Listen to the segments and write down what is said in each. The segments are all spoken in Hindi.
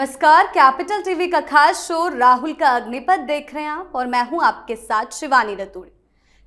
नमस्कार, कैपिटल टीवी का खास शो राहुल का अग्निपथ देख रहे हैं आप और मैं हूं आपके साथ शिवानी रतूड़ी।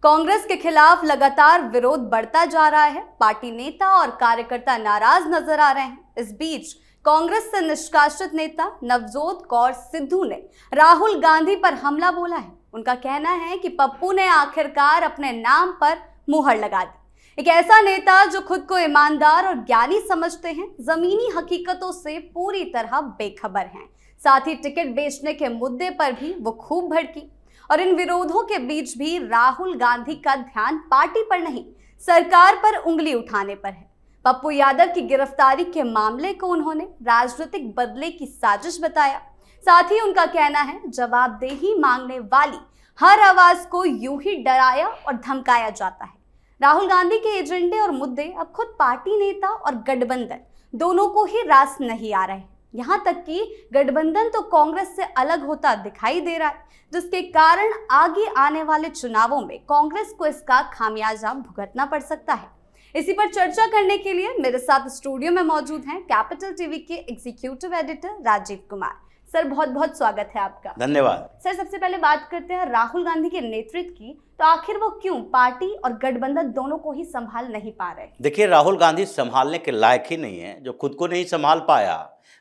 कांग्रेस के खिलाफ लगातार विरोध बढ़ता जा रहा है। पार्टी नेता और कार्यकर्ता नाराज नजर आ रहे हैं। इस बीच कांग्रेस से निष्कासित नेता नवजोत कौर सिद्धू ने राहुल गांधी पर हमला बोला है। उनका कहना है कि पप्पू ने आखिरकार अपने नाम पर मुहर लगा दी। एक ऐसा नेता जो खुद को ईमानदार और ज्ञानी समझते हैं, जमीनी हकीकतों से पूरी तरह बेखबर हैं। साथ ही टिकट बेचने के मुद्दे पर भी वो खूब भड़की और इन विरोधों के बीच भी राहुल गांधी का ध्यान पार्टी पर नहीं, सरकार पर उंगली उठाने पर है। पप्पू यादव की गिरफ्तारी के मामले को उन्होंने राजनीतिक बदले की साजिश बताया। साथ ही उनका कहना है जवाबदेही मांगने वाली हर आवाज को यूं ही डराया और धमकाया जाता है। राहुल गांधी के एजेंडे और मुद्दे अब खुद पार्टी नेता और गठबंधन दोनों को ही रास नहीं आ रहे हैं। यहाँ तक कि गठबंधन तो कांग्रेस से अलग होता दिखाई दे रहा है, जिसके कारण आगे आने वाले चुनावों में कांग्रेस को इसका खामियाजा भुगतना पड़ सकता है। इसी पर चर्चा करने के लिए मेरे साथ स्टूडियो में मौजूद हैं कैपिटल टीवी के executive editor Rajeev Kumar. Sir, बहुत बहुत स्वागत है आपका। धन्यवाद। सर, सबसे पहले बात करते हैं राहुल गांधी के नेतृत्व की। तो आखिर वो क्यों पार्टी और गठबंधन दोनों को ही संभाल नहीं पा रहे? देखिए, राहुल गांधी संभालने के लायक ही नहीं है। जो खुद को नहीं संभाल पाया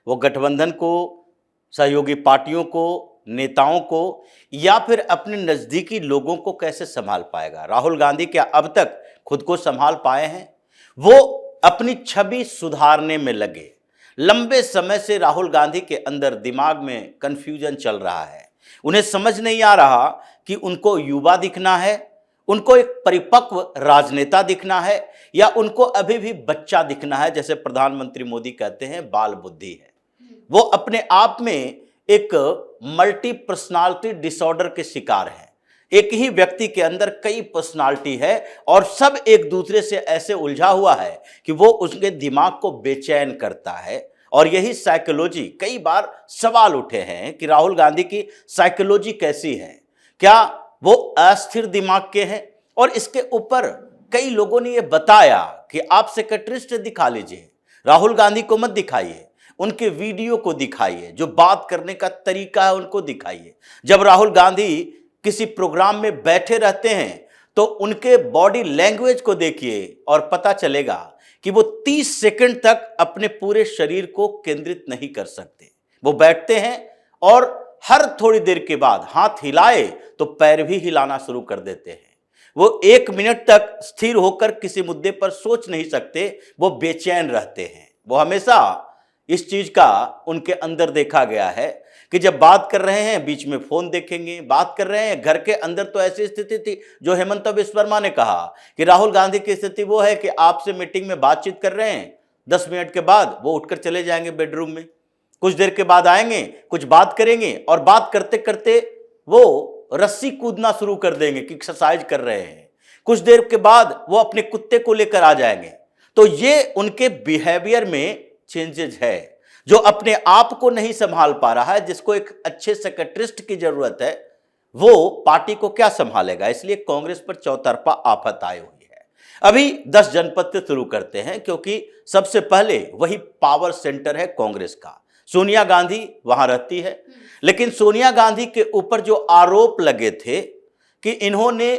वो गठबंधन को, सहयोगी पार्टियों को, नेताओं को या फिर अपने नजदीकी लोगों को कैसे संभाल पाएगा? राहुल गांधी क्या अब तक खुद को संभाल पाए हैं? वो अपनी छवि सुधारने में लगे। लंबे समय से राहुल गांधी के अंदर दिमाग में कंफ्यूजन चल रहा है। उन्हें समझ नहीं आ रहा कि उनको युवा दिखना है, उनको एक परिपक्व राजनेता दिखना है, या उनको अभी भी बच्चा दिखना है। जैसे प्रधानमंत्री मोदी कहते हैं, बाल बुद्धि है। वो अपने आप में एक मल्टी पर्सनालिटी डिसऑर्डर के शिकार है। एक ही व्यक्ति के अंदर कई पर्सनालिटी है और सब एक दूसरे से ऐसे उलझा हुआ है कि वो उसके दिमाग को बेचैन करता है। और यही साइकोलॉजी, कई बार सवाल उठे हैं कि राहुल गांधी की साइकोलॉजी कैसी है, क्या वो अस्थिर दिमाग के हैं? और इसके ऊपर कई लोगों ने ये बताया कि आप सेक्रेटरिस्ट दिखा लीजिए, राहुल गांधी को मत दिखाइए, उनके वीडियो को दिखाइए, जो बात करने का तरीका है उनको दिखाइए। जब राहुल गांधी किसी प्रोग्राम में बैठे रहते हैं तो उनके बॉडी लैंग्वेज को देखिए और पता चलेगा कि वो 30 सेकंड तक अपने पूरे शरीर को केंद्रित नहीं कर सकते। वो बैठते हैं और हर थोड़ी देर के बाद हाथ हिलाए तो पैर भी हिलाना शुरू कर देते हैं। वो 1 मिनट तक स्थिर होकर किसी मुद्दे पर सोच नहीं सकते, वो बेचैन रहते हैं। वो हमेशा इस चीज का उनके अंदर देखा गया है कि जब बात कर रहे हैं बीच में फोन देखेंगे, बात कर रहे हैं घर के अंदर तो ऐसी स्थिति थी जो हेमंत बिस्वा शर्मा ने कहा कि राहुल गांधी की स्थिति वो है कि आपसे मीटिंग में बातचीत कर रहे हैं, 10 मिनट के बाद वो उठकर चले जाएंगे बेडरूम में, कुछ देर के बाद आएंगे, कुछ बात करेंगे और बात करते करते वो रस्सी कूदना शुरू कर देंगे कि एक्सरसाइज कर रहे हैं। कुछ देर के बाद वो अपने कुत्ते को लेकर आ जाएंगे। तो ये उनके बिहेवियर में चेंजेस है। जो अपने आप को नहीं संभाल पा रहा है, जिसको एक अच्छे सेक्रेटरिस्ट की जरूरत है, वो पार्टी को क्या संभालेगा? इसलिए कांग्रेस पर चौतरफा आफत आई हुई है। अभी 10 जनपद से शुरू करते हैं, क्योंकि सबसे पहले वही पावर सेंटर है कांग्रेस का। सोनिया गांधी वहां रहती है, लेकिन सोनिया गांधी के ऊपर जो आरोप लगे थे कि इन्होंने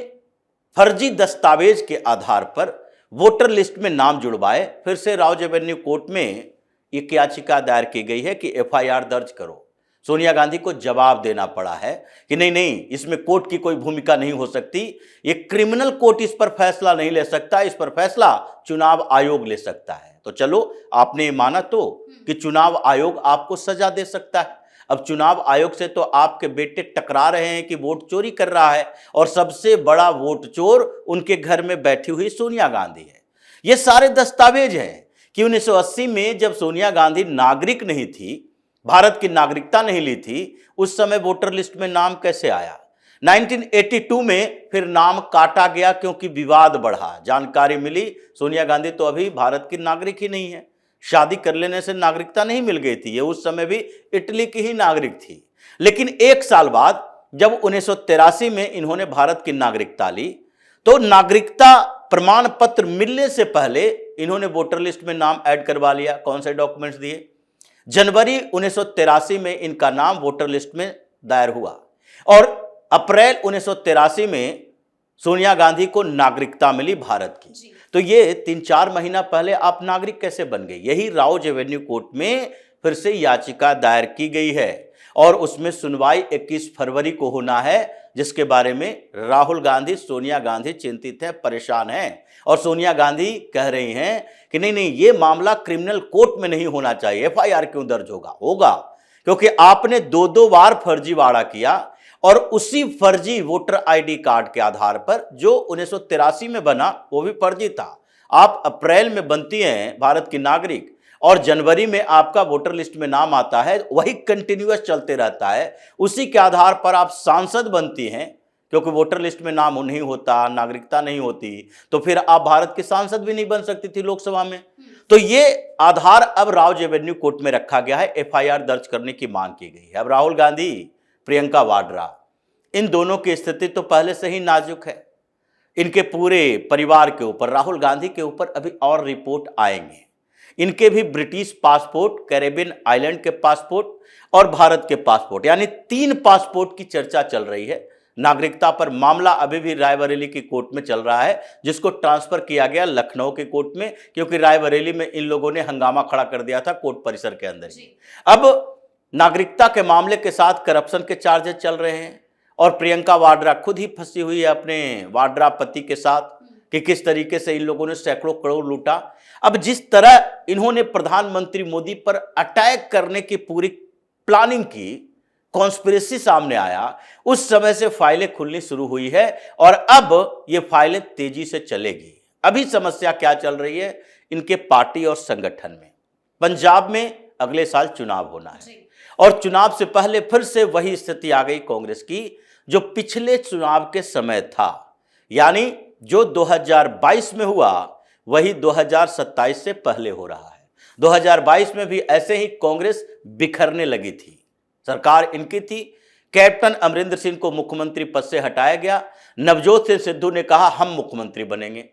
फर्जी दस्तावेज के आधार पर वोटर लिस्ट में नाम जुड़वाए, फिर से राउज एवेन्यू कोर्ट में एक याचिका दायर की गई है कि एफआईआर दर्ज करो। सोनिया गांधी को जवाब देना पड़ा है कि नहीं, इसमें कोर्ट की कोई भूमिका नहीं हो सकती, ये क्रिमिनल कोर्ट इस पर फैसला नहीं ले सकता, इस पर फैसला चुनाव आयोग ले सकता है। तो चलो, आपने माना तो कि चुनाव आयोग आपको सजा दे सकता है। अब चुनाव आयोग से तो आपके बेटे टकरा रहे हैं कि वोट चोरी कर रहा है, और सबसे बड़ा वोट चोर उनके घर में बैठी हुई सोनिया गांधी है। ये सारे दस्तावेज हैं कि 1980 में जब सोनिया गांधी नागरिक नहीं थी, भारत की नागरिकता नहीं ली थी, उस समय वोटर लिस्ट में नाम कैसे आया? 1982 में फिर नाम काटा गया क्योंकि विवाद बढ़ा। जानकारी मिली सोनिया गांधी तो अभी भारत की नागरिक ही नहीं है, शादी कर लेने से नागरिकता नहीं मिल गई थी, ये उस समय भी इटली की ही नागरिक थी। लेकिन 1 साल बाद जब 1983 में इन्होंने भारत की नागरिकता ली, तो नागरिकता प्रमाण पत्र मिलने से पहले इन्होंने वोटर लिस्ट में नाम ऐड करवा लिया। कौन से डॉक्यूमेंट्स दिए? जनवरी 1983 में इनका नाम वोटर लिस्ट में दायर हुआ और अप्रैल 1983 में सोनिया गांधी को नागरिकता मिली भारत की। तो ये 3-4 महीना पहले आप नागरिक कैसे बन गई? यही राउज एवेन्यू कोर्ट में फिर से याचिका दायर की गई है और उसमें सुनवाई 21 फरवरी को होना है, जिसके बारे में राहुल गांधी, सोनिया गांधी चिंतित हैं, परेशान हैं। और सोनिया गांधी कह रही हैं कि नहीं, ये मामला क्रिमिनल कोर्ट में नहीं होना चाहिए, एफआईआर क्यों दर्ज होगा क्योंकि आपने 2 बार फर्जीवाड़ा किया और उसी फर्जी वोटर आईडी कार्ड के आधार पर जो 1983 में बना वो भी फर्जी था। आप अप्रैल में बनती हैं भारत की नागरिक और जनवरी में आपका वोटर लिस्ट में नाम आता है, वही कंटिन्यूअस चलते रहता है। उसी के आधार पर आप सांसद बनती हैं, क्योंकि वोटर लिस्ट में नाम नहीं होता, नागरिकता नहीं होती, तो फिर आप भारत के सांसद भी नहीं बन सकती थी लोकसभा में। तो ये आधार अब राउज एवेन्यू कोर्ट में रखा गया है, एफआईआर दर्ज करने की मांग की गई है। अब राहुल गांधी, प्रियंका वाड्रा, इन दोनों की स्थिति तो पहले से ही नाजुक है। इनके पूरे परिवार के ऊपर, राहुल गांधी के ऊपर अभी और रिपोर्ट आएंगे। इनके भी ब्रिटिश पासपोर्ट, कैरेबियन आइलैंड के पासपोर्ट और भारत के पासपोर्ट, यानी 3 पासपोर्ट की चर्चा चल रही है। नागरिकता पर मामला अभी भी रायबरेली की कोर्ट में चल रहा है, जिसको ट्रांसफर किया गया लखनऊ के कोर्ट में, क्योंकि रायबरेली में इन लोगों ने हंगामा खड़ा कर दिया था कोर्ट परिसर के अंदर ही। अब नागरिकता के मामले के साथ करप्शन के चार्जेस चल रहे हैं और प्रियंका वाड्रा खुद ही फंसी हुई है अपने वाड्रा पति के साथ कि किस तरीके से इन लोगों ने सैकड़ों करोड़ लूटा। अब जिस तरह इन्होंने प्रधानमंत्री मोदी पर अटैक करने की पूरी प्लानिंग की, कॉन्स्पिरेसी सामने आया, उस समय से फाइलें खुलनी शुरू हुई है और अब ये फाइलें तेजी से चलेगी। अभी समस्या क्या चल रही है इनके पार्टी और संगठन में? पंजाब में अगले साल चुनाव होना है और चुनाव से पहले फिर से वही स्थिति आ गई कांग्रेस की जो पिछले चुनाव के समय था, यानी जो 2022 में हुआ वही 2027 से पहले हो रहा है। 2022 में भी ऐसे ही कांग्रेस बिखरने लगी थी, सरकार इनकी थी, कैप्टन अमरिंदर सिंह को मुख्यमंत्री पद से हटाया गया, नवजोत सिंह सिद्धू ने कहा हम मुख्यमंत्री बनेंगे।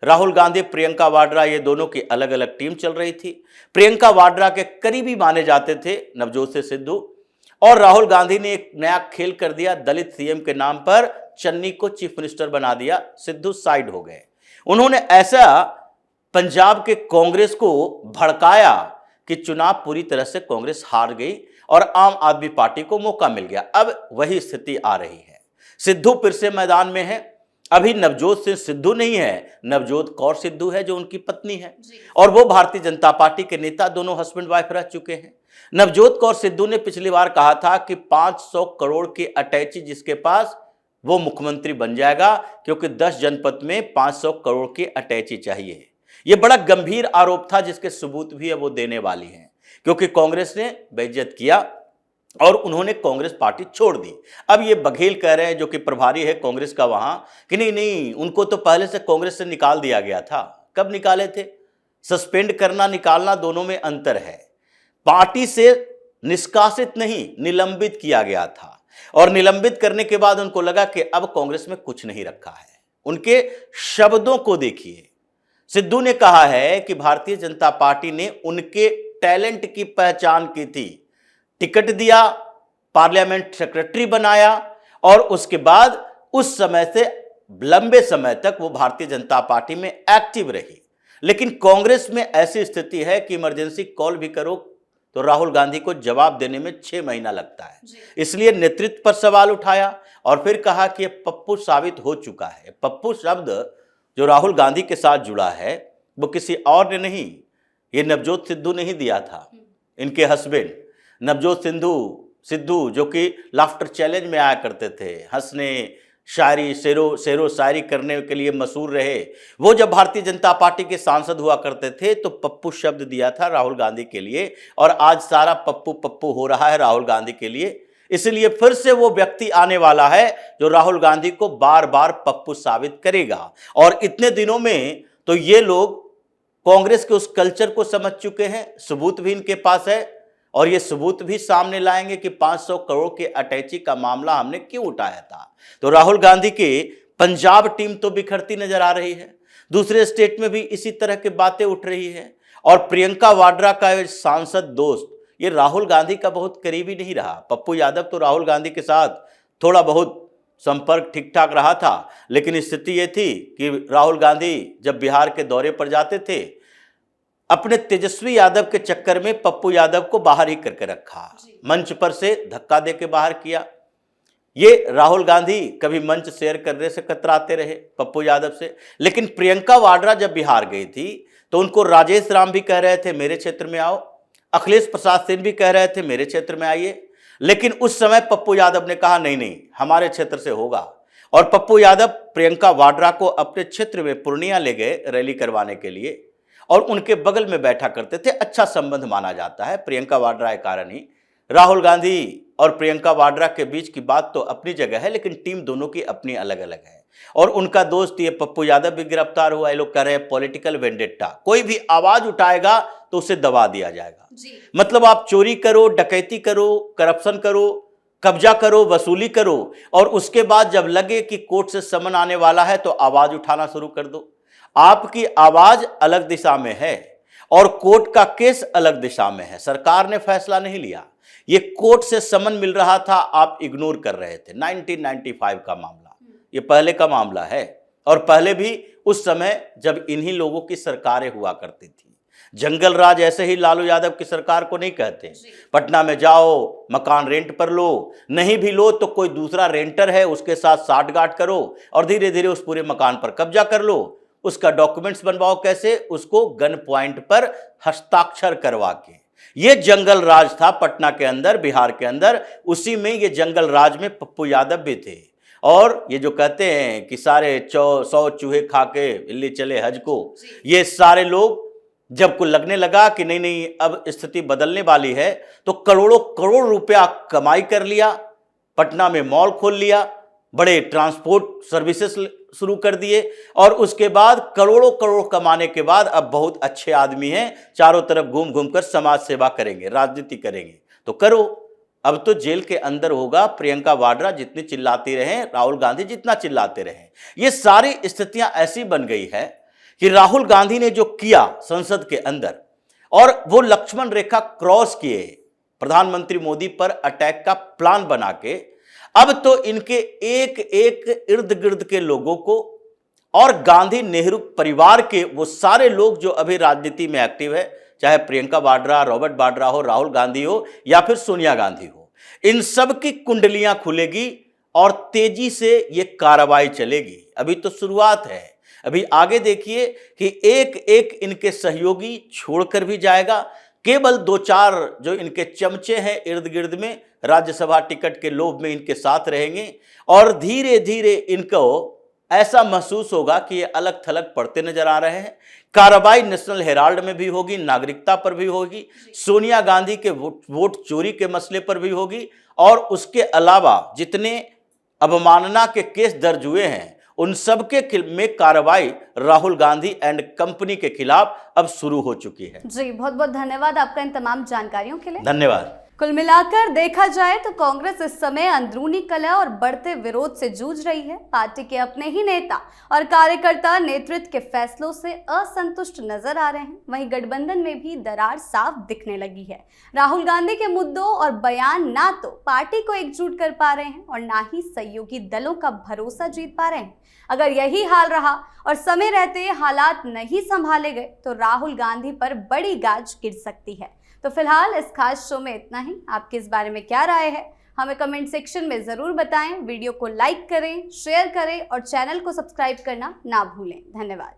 राहुल गांधी, प्रियंका वाड्रा, ये दोनों की अलग अलग टीम चल रही थी। प्रियंका वाड्रा के करीबी माने जाते थे नवजोत सिंह सिद्धू और राहुल गांधी ने एक नया खेल कर दिया, दलित सीएम के नाम पर चन्नी को चीफ मिनिस्टर बना दिया, सिद्धू साइड हो गए। उन्होंने ऐसा पंजाब के कांग्रेस को भड़काया कि चुनाव पूरी तरह से कांग्रेस हार गई और आम आदमी पार्टी को मौका मिल गया। अब वही स्थिति आ रही है, सिद्धू फिर से मैदान में है। अभी नवजोत सिंह सिद्धू नहीं है, नवजोत कौर सिद्धू है जो उनकी पत्नी है और वो भारतीय जनता पार्टी के नेता, दोनों हस्बैंड वाइफ रह चुके हैं। नवजोत कौर सिद्धू ने पिछली बार कहा था कि 500 करोड़ की अटैची जिसके पास वो मुख्यमंत्री बन जाएगा, क्योंकि 10 जनपद में 500 करोड़ की अटैची चाहिए। यह बड़ा गंभीर आरोप था जिसके सबूत भी है वो देने वाली हैं, क्योंकि कांग्रेस ने बेइज्जत किया और उन्होंने कांग्रेस पार्टी छोड़ दी। अब ये बघेल कह रहे हैं जो कि प्रभारी है कांग्रेस का वहां कि नहीं, उनको तो पहले से कांग्रेस से निकाल दिया गया था। कब निकाले थे? सस्पेंड करना, निकालना, दोनों में अंतर है। पार्टी से निष्कासित नहीं, निलंबित किया गया था और निलंबित करने के बाद उनको लगा कि अब कांग्रेस में कुछ नहीं रखा है। उनके शब्दों को देखिए, सिद्धू ने कहा है कि भारतीय जनता पार्टी ने उनके टैलेंट की पहचान की थी, टिकट दिया, पार्लियामेंट सेक्रेटरी बनाया और उसके बाद उस समय से लंबे समय तक वो भारतीय जनता पार्टी में एक्टिव रही। लेकिन कांग्रेस में ऐसी स्थिति है कि इमरजेंसी कॉल भी करो तो राहुल गांधी को जवाब देने में 6 महीना लगता है। इसलिए नेतृत्व पर सवाल उठाया और फिर कहा कि यह पप्पू साबित हो चुका है। पप्पू शब्द जो राहुल गांधी के साथ जुड़ा है वो किसी और ने नहीं, ये नवजोत सिद्धू ने ही दिया था। इनके हस्बैंड नवजोत सिद्धू जो कि लाफ्टर चैलेंज में आया करते थे, हंसने, शायरी, शेरो शायरी करने के लिए मशहूर रहे, वो जब भारतीय जनता पार्टी के सांसद हुआ करते थे तो पप्पू शब्द दिया था राहुल गांधी के लिए और आज सारा पप्पू पप्पू हो रहा है राहुल गांधी के लिए। इसलिए फिर से वो व्यक्ति आने वाला है जो राहुल गांधी को बार बार पप्पू साबित करेगा। और इतने दिनों में तो ये लोग कांग्रेस के उस कल्चर को समझ चुके हैं, सबूत भी इनके पास है और ये सबूत भी सामने लाएंगे कि 500 करोड़ के अटैची का मामला हमने क्यों उठाया था। तो राहुल गांधी के पंजाब टीम तो बिखरती नजर आ रही है, दूसरे स्टेट में भी इसी तरह की बातें उठ रही है और प्रियंका वाड्रा का सांसद दोस्त ये राहुल गांधी का बहुत करीबी नहीं रहा। पप्पू यादव तो राहुल गांधी के साथ थोड़ा बहुत संपर्क ठीक ठाक रहा था, लेकिन स्थिति ये थी कि राहुल गांधी जब बिहार के दौरे पर जाते थे, अपने तेजस्वी यादव के चक्कर में पप्पू यादव को बाहर ही करके रखा, मंच पर से धक्का दे के बाहर किया। ये राहुल गांधी कभी मंच शेयर करने से कतराते रहे पप्पू यादव से। लेकिन प्रियंका वाड्रा जब बिहार गई थी तो उनको राजेश राम भी कह रहे थे मेरे क्षेत्र में आओ, अखिलेश प्रसाद सिंह भी कह रहे थे मेरे क्षेत्र में आइए, लेकिन उस समय पप्पू यादव ने कहा नहीं नहीं हमारे क्षेत्र से होगा। और पप्पू यादव प्रियंका वाड्रा को अपने क्षेत्र में पूर्णिया ले गए रैली करवाने के लिए, और उनके बगल में बैठा करते थे। अच्छा संबंध माना जाता है प्रियंका वाड्रा के कारण ही। राहुल गांधी और प्रियंका वाड्रा के बीच की बात तो अपनी जगह है, लेकिन टीम दोनों की अपनी अलग अलग है। और उनका दोस्त ये पप्पू यादव भी गिरफ्तार हुआ। ये लोग कह रहे हैं पॉलिटिकल वेंडेट्टा, कोई भी आवाज उठाएगा तो उसे दबा दिया जाएगा। मतलब आप चोरी करो, डकैती करो, करप्शन करो, कब्जा करो, वसूली करो, और उसके बाद जब लगे कि कोर्ट से समन आने वाला है तो आवाज उठाना शुरू कर दो। आपकी आवाज अलग दिशा में है और कोर्ट का केस अलग दिशा में है। सरकार ने फैसला नहीं लिया, ये कोर्ट से समन मिल रहा था, आप इग्नोर कर रहे थे। 1995 का मामला, ये पहले का मामला है, और पहले भी उस समय जब इन्हीं लोगों की सरकारें हुआ करती थी। जंगल राज ऐसे ही लालू यादव की सरकार को नहीं कहते। पटना में जाओ, मकान रेंट पर लो, नहीं भी लो तो कोई दूसरा रेंटर है उसके साथ साठगांठ करो और धीरे धीरे उस पूरे मकान पर कब्जा कर लो। उसका डॉक्यूमेंट्स बनवाओ, कैसे? उसको गन पॉइंट पर हस्ताक्षर करवा के। ये जंगल राज था पटना के अंदर, बिहार के अंदर। उसी में ये जंगल राज में पप्पू यादव भी थे। और ये जो कहते हैं कि सारे 100 चूहे खा के बिल्ली चले हज को, ये सारे लोग जब को लगने लगा कि नहीं नहीं अब स्थिति बदलने वाली है, तो करोड़ों करोड़ रुपया कमाई कर लिया, पटना में मॉल खोल लिया, बड़े ट्रांसपोर्ट सर्विसेज शुरू कर दिए, और उसके बाद करोड़ों करोड़ कमाने के बाद अब बहुत अच्छे आदमी हैं, चारों तरफ घूम घूम कर समाज सेवा करेंगे, राजनीति करेंगे। तो करो, अब तो जेल के अंदर होगा। प्रियंका वाड्रा जितनी चिल्लाती रहे, राहुल गांधी जितना चिल्लाते रहे, ये सारी स्थितियां ऐसी बन गई है कि राहुल गांधी ने जो किया संसद के अंदर, और वो लक्ष्मण रेखा क्रॉस किए प्रधानमंत्री मोदी पर अटैक का प्लान बना के, अब तो इनके एक एक इर्द गिर्द के लोगों को और गांधी नेहरू परिवार के वो सारे लोग जो अभी राजनीति में एक्टिव है, चाहे प्रियंका वाड्रा, रॉबर्ट वाड्रा हो, राहुल गांधी हो या फिर सोनिया गांधी हो, इन सब की कुंडलियां खुलेगी और तेजी से ये कार्रवाई चलेगी। अभी तो शुरुआत है, अभी आगे देखिए कि एक एक इनके सहयोगी छोड़कर भी जाएगा। केवल 2-4 जो इनके चमचे हैं इर्द गिर्द में, राज्यसभा टिकट के लोभ में इनके साथ रहेंगे, और धीरे धीरे इनको ऐसा महसूस होगा कि ये अलग थलग पड़ते नजर आ रहे हैं। कार्रवाई नेशनल हेराल्ड में भी होगी, नागरिकता पर भी होगी, सोनिया गांधी के वोट चोरी के मसले पर भी होगी, और उसके अलावा जितने अवमानना के केस दर्ज हुए हैं उन सब के में कार्रवाई राहुल गांधी एंड कंपनी के खिलाफ अब शुरू हो चुकी है। जी, बहुत बहुत धन्यवाद आपका इन तमाम जानकारियों के लिए। धन्यवाद। कुल मिलाकर देखा जाए तो कांग्रेस इस समय अंदरूनी कलह और बढ़ते विरोध से जूझ रही है। पार्टी के अपने ही नेता और कार्यकर्ता नेतृत्व के फैसलों से असंतुष्ट नजर आ रहे हैं। वहीं गठबंधन में भी दरार साफ दिखने लगी है। राहुल गांधी के मुद्दों और बयान ना तो पार्टी को एकजुट कर पा रहे हैं और ना ही सहयोगी दलों का भरोसा जीत पा रहे हैं। अगर यही हाल रहा और समय रहते हालात नहीं संभाले गए तो राहुल गांधी पर बड़ी गाज गिर सकती है। तो फिलहाल इस खास शो में इतना ही। आपकी इस बारे में क्या राय है हमें कमेंट सेक्शन में ज़रूर बताएं। वीडियो को लाइक करें, शेयर करें और चैनल को सब्सक्राइब करना ना भूलें। धन्यवाद।